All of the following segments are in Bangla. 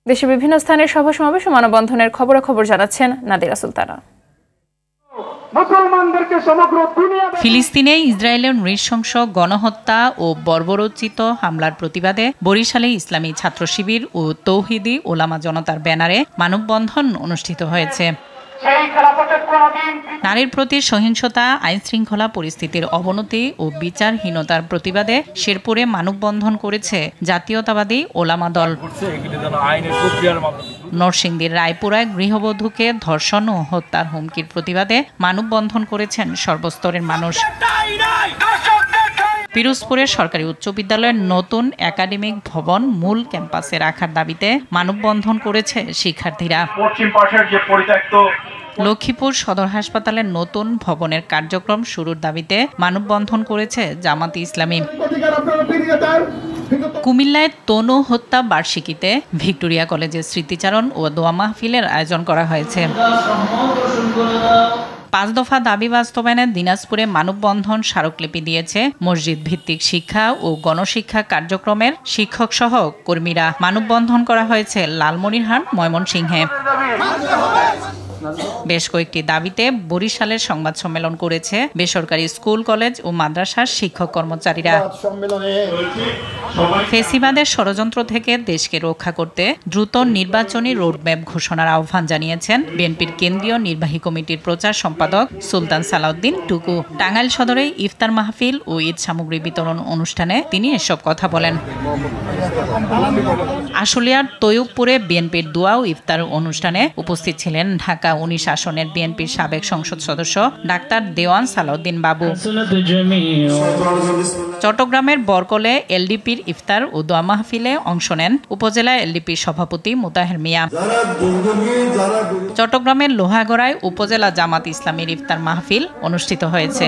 দেশের বিভিন্ন স্থানের সভা সমাবেশ ও মানববন্ধনের খবরাখবর জানাচ্ছেন নাদিরা সুলতানা। ফিলিস্তিনে ইসরায়েলের নৃশংস গণহত্যা ও বর্বরোচিত হামলার প্রতিবাদে বরিশালে ইসলামী ছাত্র শিবির ও তৌহিদি ওলামা জনতার ব্যানারে মানববন্ধন অনুষ্ঠিত হয়েছে। নারীর প্রতি সহিংসতা, আইনশৃঙ্খলা পরিস্থিতির অবনতি ও বিচারহীনতার প্রতিবাদে শেরপুরে মানববন্ধন করেছে জাতীয়তাবাদী ওলামা দল। নরসিংদীর রায়পুরায় গৃহবধূকে ধর্ষণ ও হত্যার হুমকির প্রতিবাদে মানববন্ধন করেছেন সর্বস্তরের মানুষ। পিরোজপুরের সরকারি উচ্চ বিদ্যালয়ের নতুন একাডেমিক ভবন মূল ক্যাম্পাসে রাখার দাবিতে মানববন্ধন করেছে শিক্ষার্থীরা। লক্ষ্মীপুর সদর হাসপাতালের নতুন ভবনের কার্যক্রম শুরুর দাবিতে মানববন্ধন করেছে জামাতে ইসলামী। কুমিল্লায় তনু হত্যা বার্ষিকীতে ভিক্টোরিয়া কলেজের স্মৃতিচারণ ও দোয়া মাহফিলের আয়োজন করা হয়েছে। 5 দফা দাবি বাস্তবায়নে দিনাজপুরে মানববন্ধন স্মারকলিপি দিয়েছে মসজিদ ভিত্তিক শিক্ষা ও গণশিক্ষা কার্যক্রমের শিক্ষক সহ কর্মীরা। মানববন্ধন করা হয়েছে লালমনিরহাট, ময়মনসিংহে। বেশ কয়েকটি দাবিতে বরিশালের সংবাদ সম্মেলন করেছে বেসরকারি স্কুল, কলেজ ও মাদ্রাসার শিক্ষক কর্মচারীরা। ফেসিবাদের ষড়যন্ত্র থেকে দেশকে রক্ষা করতে দ্রুত নির্বাচনী রোডম্যাপ ঘোষণার আহ্বান জানিয়েছেন বিএনপির কেন্দ্রীয় নির্বাহী কমিটির প্রচার সম্পাদক সুলতান সালাউদ্দিন টুকু। টাঙ্গাইল সদরে ইফতার মাহফিল ও ঈদ সামগ্রী বিতরণ অনুষ্ঠানে তিনি এসব কথা বলেন। আশুলিয়ার তৈয়বপুরে বিএনপির দোয়া ও ইফতার অনুষ্ঠানে উপস্থিত ছিলেন ঢাকা 19 আসনের বিএনপির সাবেক সংসদ সদস্য ডাক্তার দেওয়ান সালাউদ্দিন বাবু। চট্টগ্রামের বরকলে এলডিপির ইফতার ও দোয়া মাহফিলে অংশ নেন উপজেলা এলডিপির সভাপতি মোতাহের মিয়া। চট্টগ্রামের লোহাগড়ায় উপজেলা জামাত ইসলামীর ইফতার মাহফিল অনুষ্ঠিত হয়েছে।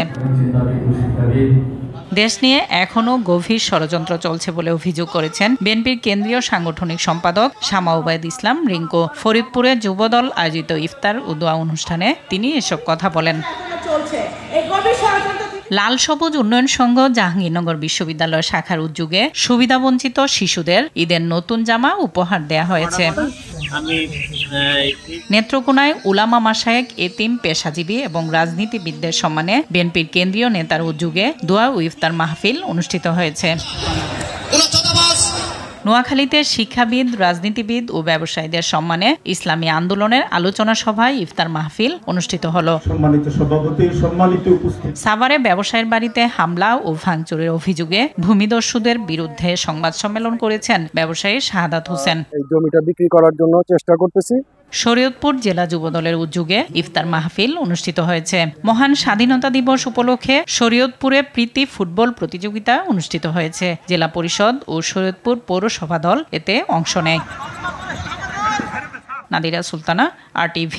দেশ নিয়ে এখনও গভীর ষড়যন্ত্র চলছে বলে অভিযোগ করেছেন বিএনপির কেন্দ্রীয় সাংগঠনিক সম্পাদক শামা ওবায়দ ইসলাম রিঙ্কু। ফরিদপুরে যুবদল আয়োজিত ইফতার ও দোয়া অনুষ্ঠানে তিনি এসব কথা বলেন। লাল সবুজ উন্নয়ন সংঘ জাহাঙ্গীরনগর বিশ্ববিদ্যালয় শাখার উদ্যোগে সুবিধাবঞ্চিত শিশুদের ঈদের নতুন জামা উপহার দেয়া হয়েছে। নেত্রকোনায় উলামা মাশায়েখ, এতিম, পেশাজীবী এবং রাজনীতিবিদদের সম্মানে বিএনপির কেন্দ্রীয় নেতার উদ্যোগে দোয়া ও ইফতার মাহফিল অনুষ্ঠিত হয়েছে। নোয়াখালীতে শিক্ষাবিদ, রাজনীতিবিদ ও ব্যবসায়ীদের সম্মানে ইসলামী আন্দোলনের আলোচনা সভায় ইফতার মাহফিল অনুষ্ঠিত হলো। সাভারে ব্যবসায়ীর বাড়িতে হামলা ও ভাঙচুরের অভিযোগে ভূমিদস্যুদের বিরুদ্ধে সংবাদ সম্মেলন করেছেন ব্যবসায়ী শাহাদাত হোসেন। এই জমিটা বিক্রি করার জন্য চেষ্টা করতেছি। শরীয়তপুর জেলা যুবদলের উদ্যোগে ইফতার মাহফিল অনুষ্ঠিত হয়েছে। মহান স্বাধীনতা দিবস উপলক্ষে শরীয়তপুরে প্রীতি ফুটবল প্রতিযোগিতা অনুষ্ঠিত হয়েছে। জেলা পরিষদ ও শরীয়তপুর পৌরসভা দল এতে অংশ নেয়। নাদিরা সুলতানা, RTV।